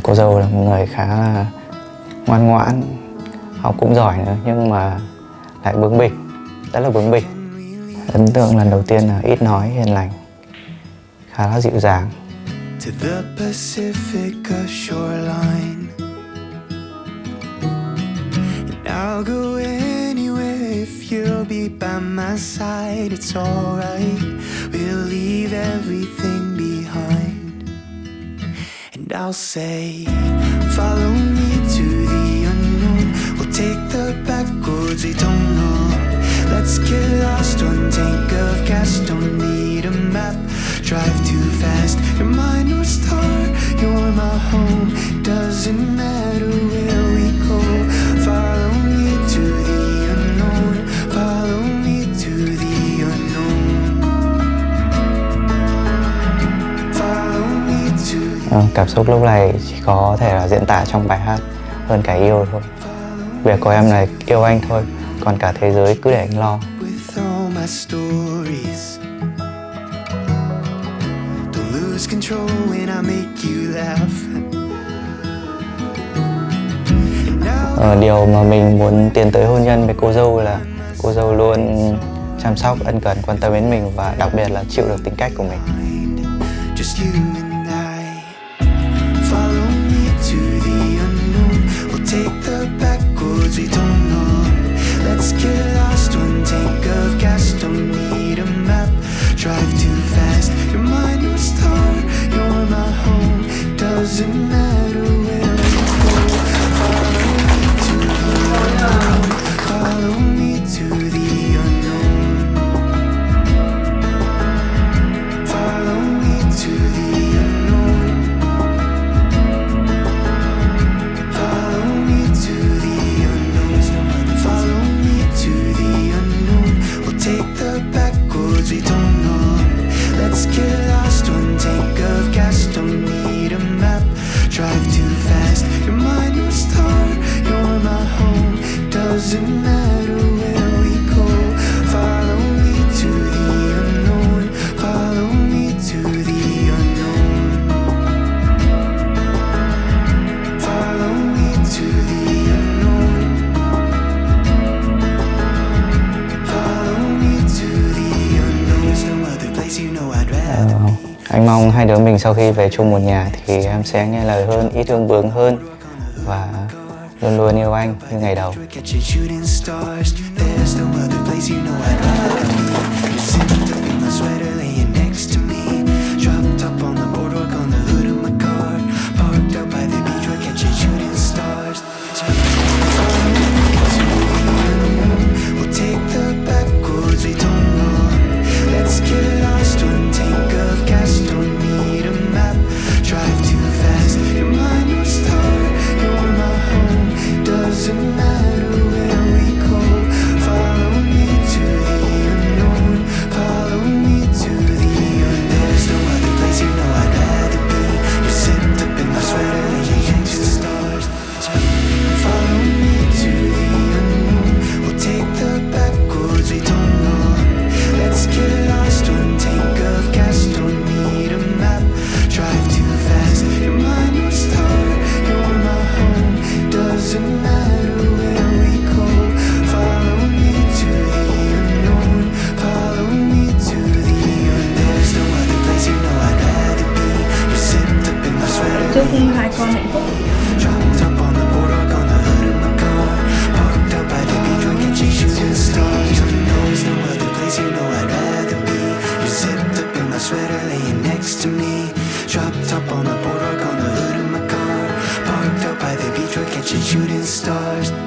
Cô dâu là một người khá là ngoan ngoãn, học cũng giỏi nữa, nhưng mà lại bướng bỉnh, rất là bướng bỉnh. Ấn tượng lần đầu tiên là ít nói, hiền lành, khá là dịu dàng. To the Pacific shoreline, and I'll go anywhere if you'll be by my side. It's alright, we'll leave everything behind. And I'll say, follow me to the unknown. We'll take the back roads we don't know. Let's get lost, one tank of gas, don't need a map. Drive too fast, you're my North Star, you're my home. Doesn't matter where we go. Follow me to the unknown. Follow me to the unknown. Follow me to the... Cảm xúc lúc này chỉ có thể là diễn tả trong bài hát hơn cả yêu thôi. Việc của em là yêu anh thôi, còn cả thế giới cứ để anh lo. Điều mà mình muốn tiến tới hôn nhân với cô dâu là cô dâu luôn chăm sóc, ân cần, quan tâm đến mình và đặc biệt là chịu được tính cách của mình. Anh mong hai đứa mình sau khi về chung một nhà thì em sẽ nghe lời hơn, ít thương bướng hơn và luôn luôn yêu anh như ngày đầu. Chúc hai con hạnh phúc. Shooting stars.